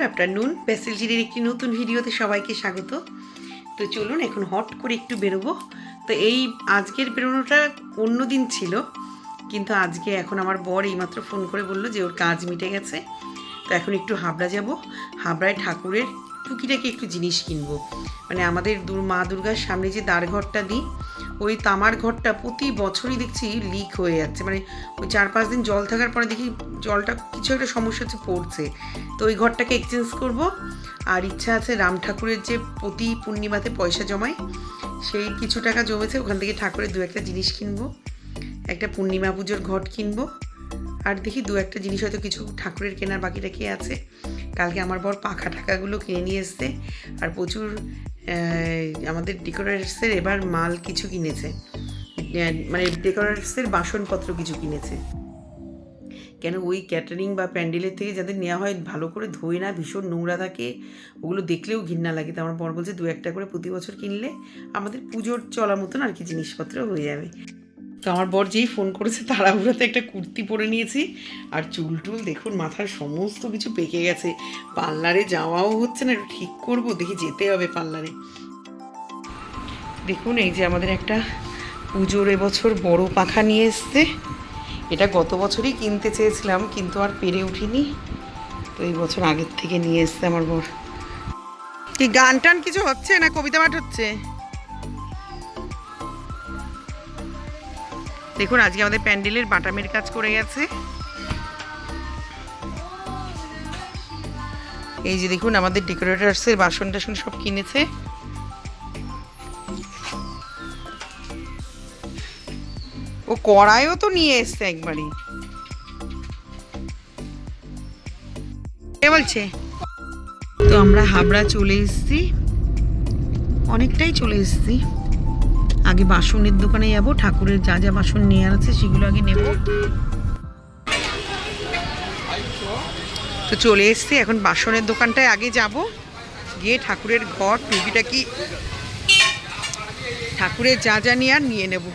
Afternoon. ব্যাসেলজির একটি নতুন ভিডিওতে সবাইকে স্বাগত। তো চলুন এখন হট করে একটু বেরোবো। তো এই আজকের বেরোনোটা অন্য দিন ছিল, কিন্তু আজকে এখন আমার বর এইমাত্র ফোন করে বললো যে ওর কাজ মিটে গেছে। তো এখন একটু হাবড়া যাব। হাবড়ায় ঠাকুরের টুকিটাকি একটু জিনিস কিনবো। মানে আমাদের মা দুর্গার সামনে যে দ্বারঘরটা দিই, ওই তামার ঘরটা প্রতি বছরই দেখছি লিক হয়ে যাচ্ছে। মানে ওই 4-5 দিন জল থাকার পরে দেখি জলটা কিছু একটা সমস্যা হচ্ছে, পড়ছে। তো ওই ঘরটাকে এক্সচেঞ্জ করব। আর ইচ্ছা আছে রাম ঠাকুরের যে প্রতি পূর্ণিমাতে পয়সা জমায়, সেই কিছু টাকা জমেছে, ওখান থেকে ঠাকুরের দু একটা জিনিস কিনবো। একটা পূর্ণিমা পুজোর ঘট কিনবো। আর দেখি দু একটা জিনিস হয়তো কিছু ঠাকুরের কেনার বাকি রাখি আছে। কালকে আমার বর পাখা টাকাগুলো কিনে নিয়ে এসছে। আর প্রচুর আমাদের ডেকোরেটসের এবার মাল কিছু কিনেছে, মানে ডেকোরেটসের বাসনপত্র কিছু কিনেছে। কেন ওই ক্যাটারিং বা প্যান্ডেলের থেকে যাদের নেওয়া হয় ভালো করে ধোয় না, ভীষণ নোংরা থাকে, ওগুলো দেখলেও ঘৃণা লাগে। তো আমার বর বলছে দু একটা করে প্রতি বছর কিনলে আমাদের পুজোর চলার মতন আর কি জিনিসপত্র হয়ে যাবে। তো আমার বর যেই ফোন করেছে তাড়াহুড়োতে একটা কুর্তি পরে নিয়েছি। আর চুল টুল দেখুন, মাথার সমস্ত কিছু পেকে গেছে। পার্লারে যাওয়াও হচ্ছে না, একটু ঠিক করবো, দেখি যেতে হবে পার্লারে। দেখুন এই যে আমাদের একটা পুজোর এবছর বড় পাখা নিয়ে এসছে। এটা গত বছরই কিনতে চেয়েছিলাম, কিন্তু আর পেরে উঠিনি। তো এই বছর আগের থেকে নিয়ে এসছে আমার বর। কি গান টান কিছু হচ্ছে না কবিতা পাঠ হচ্ছে? দেখুন আজকে আমাদের প্যান্ডেলের বাটামের কাজ করে গেছে। এই যে দেখুন আমাদের ডেকোরেটার্সের বাসন টাসন সব কিনেছে। ও কড়াইও তো নিয়ে এসছে একবারই। কে বলছে? তো আমরা হাবড়া চলে এসেছি, অনেকটাই চলে এসেছি। আগে বাসনের দোকানে যাবো, ঠাকুরের যা যা বাসন নিয়ে আছে সেগুলো আগে নেব। তো চলে এসেছি, এখন বাসনের দোকানটায় আগে যাব, গিয়ে ঠাকুরের ঘর টুকিটাকি ঠাকুরের যা যা নিয়ে আর নিয়ে নেব।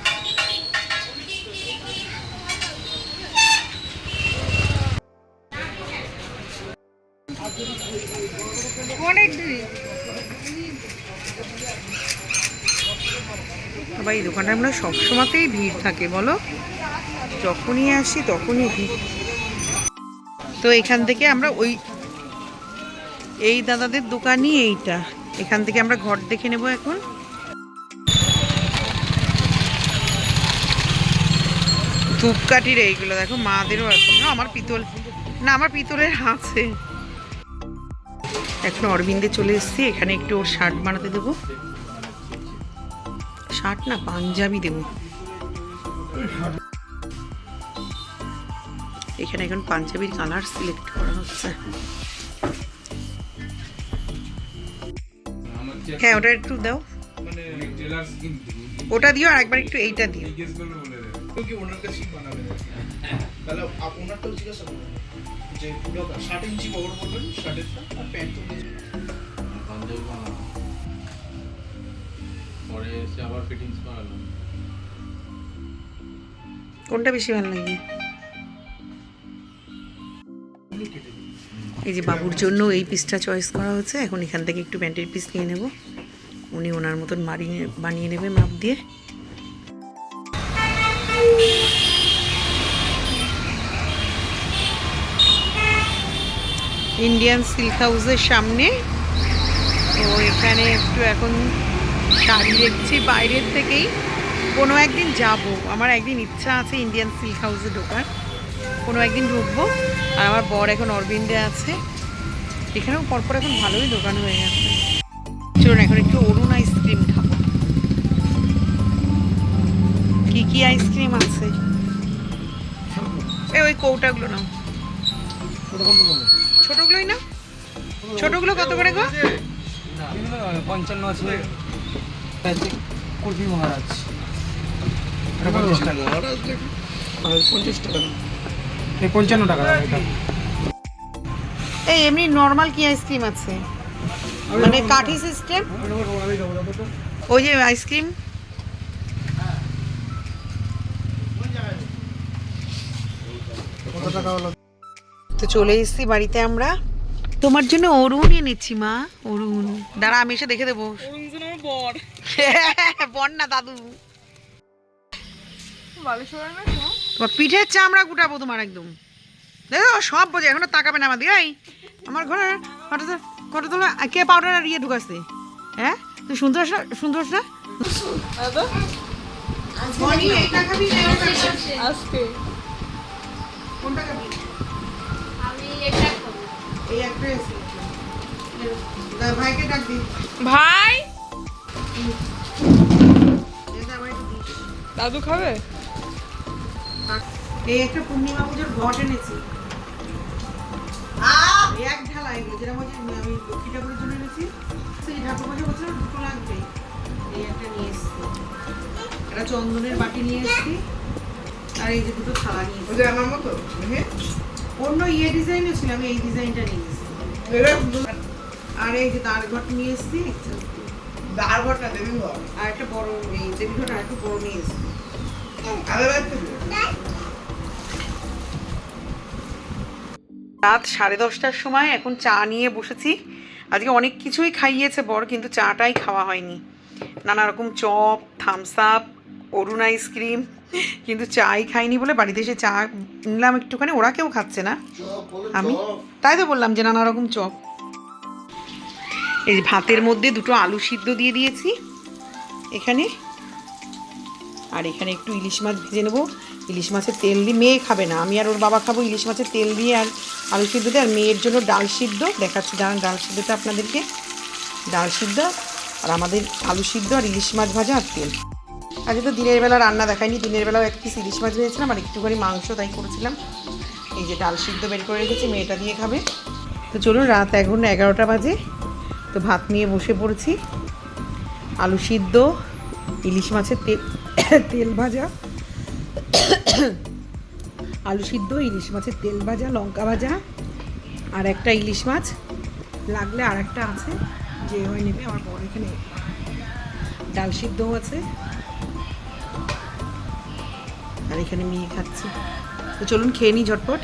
আবার এই দোকানটা আমরা সবসময়তেই ভিড় থাকে, বলো, যখনই আসি তখনই ভিড়। তো এখান থেকে আমরা এই দাদাদের দোকানই এইটা, এখান থেকে আমরা ঘর দেখে নেব এখন। ধূপকাঠির এইগুলো দেখো, মাদেরও আছে না, আমার পিতল না, আমার পিতলের আছে। এখন অরবিন্দে চলে এসেছি, এখানে একটু ওর শার্ট বানাতে দেবো। শার্ট না, পাঞ্জাবি দেবো। এখানে এখন পাঞ্জাবির কালার সিলেক্ট করা হচ্ছে। হ্যাঁ ওটা একটু দাও, ওটা দিও, আর একবার একটু এইটা দিও। কোনটা বেশি ভালো লাগে? এই যে বাবুর জন্য এই পিসটা চয়েস করা হচ্ছে। এখন এখান থেকে একটু প্যান্টের পিস নিয়ে নেব, উনি ওনার মতন বানিয়ে নেবে মাপ দিয়ে। ইন্ডিয়ান সিল্ক হাউসের সামনে। তো এখানে একটু এখন শাড়ি দেখছি বাইরের থেকেই। কোনো একদিন যাব, আমার একদিন ইচ্ছা আছে ইন্ডিয়ান সিল্ক হাউসে ঢোকার, কোনো একদিন ঢুকবো। আর আমার বর এখন অরবিন্দে আছে, এখানেও পরপর এখন ভালোই দোকান হয়ে গেছে। চলুন এখন একটু অরুণ আইসক্রিম খাবো। কি কি আইসক্রিম আছে? ওই কৌটাগুলো নাও, ছোটগুলোই না, ছোটগুলো কত করে গো? 55 আছে, কুলফি মহারাজ 50 টাকা, 50 টাকা। এই 55 টাকা। এই এমনি নর্মাল কি আইসক্রিম আছে, মানে কাঠি সিস্টেম? ওই যে আইসক্রিম তো চলে এসেছি বাড়িতে আমরা। তোমার জন্য অরুণ এনেছি মা, অরুণ। দাঁড়া আমি এসে দেখে দেবো। বর না দাদু। তোমার পিঠের চামড়া গুটাবো তোমার একদম। দেখো সব বোঝে, এখনো তাকাবে না আমার দিকে। এই আমার ঘরে কত তোলা কে পাউডার আর ইয়ে ঢুকাচ্ছে? হ্যাঁ তুই শুনতে পাস না? শুনতে পাস না? কোনটা খাবি? এই একটা এসে। ভাইকে ডাক দিই। ভাই এটা আমার একটু দিস। দাদু খাবে? এই একটা পূর্ণিমা পুজোর ঘট এনেছি। এই এক ঢালা এগুলো, যেরকম হচ্ছে আমি লক্ষ্মী ঠাকুরের জন্য এনেছি, সেই ঠাকুর পুজো বলছিলাম দুটো লাগবে। এই একটা নিয়ে এসছি, একটা চন্দনের বাটি নিয়ে এসছি, আর এই যে দুটো থালা নিয়ে এসছি। আমার মতো অন্য ইয়ে ডিজাইনও ছিল, আমি এই ডিজাইনটা নিয়ে এসছি। আর এই যে দাঁড় ঘট নিয়ে এসছি, দাঁড় ঘরটা দেবী ঘর আর একটা বড় এই দেবী ঘট আর একটু বড় নিয়ে এসছি। রাত 10:30টার সময় এখন চা নিয়ে বসেছি। আজকে অনেক কিছুই খাইয়েছে বর, কিন্তু চাটাই খাওয়া হয়নি। নানা রকম চপ, থামস আপ, অরুণ আইসক্রিম, কিন্তু চাই খাইনি বলে বাড়িতে এসে চা নিলাম একটুখানি। ওরা কেউ খাচ্ছে না, আমি তাই তো বললাম যে নানা রকম চপ। এই যে ভাতের মধ্যে দুটো আলু সিদ্ধ দিয়ে দিয়েছি এখানে, আর এখানে একটু ইলিশ মাছ ভেজে নেবো। ইলিশ মাছের তেল দিয়ে, মেয়ে খাবে না, আমি আর ওর বাবা খাবো ইলিশ মাছের তেল দিয়ে আর আলু সিদ্ধ দিয়ে। আর মেয়ের জন্য ডাল সিদ্ধ দেখাচ্ছি, দাঁড়ান ডাল সিদ্ধটা আপনাদেরকে। ডাল সিদ্ধ আর আমাদের আলু সিদ্ধ আর ইলিশ মাছ ভাজা আর তেল। আজকে তো দিনের বেলা রান্না দেখায়নি, দিনের বেলাও এক পিস ইলিশ মাছ ভেজেছিলাম আর একটুখানি মাংস তাই করেছিলাম। এই যে ডাল সিদ্ধ বের করে রেখেছি, মেয়েটা দিয়ে খাবে। তো চলুন, রাত এখন 11টা বাজে, তো ভাত নিয়ে বসে পড়েছি। আলু সিদ্ধ, ইলিশ মাছের তেল ভাজা, আলু সিদ্ধ, ইলিশ মাছের তেল ভাজা, লঙ্কা ভাজা, আর একটা ইলিশ মাছ লাগলে আর একটা আছে, যে হয় নেবে আমার বর। এখানে ডাল সিদ্ধও আছে, আর এখানে মেয়ে খাচ্ছে। তো চলুন খেয়ে নিই ঝটপট।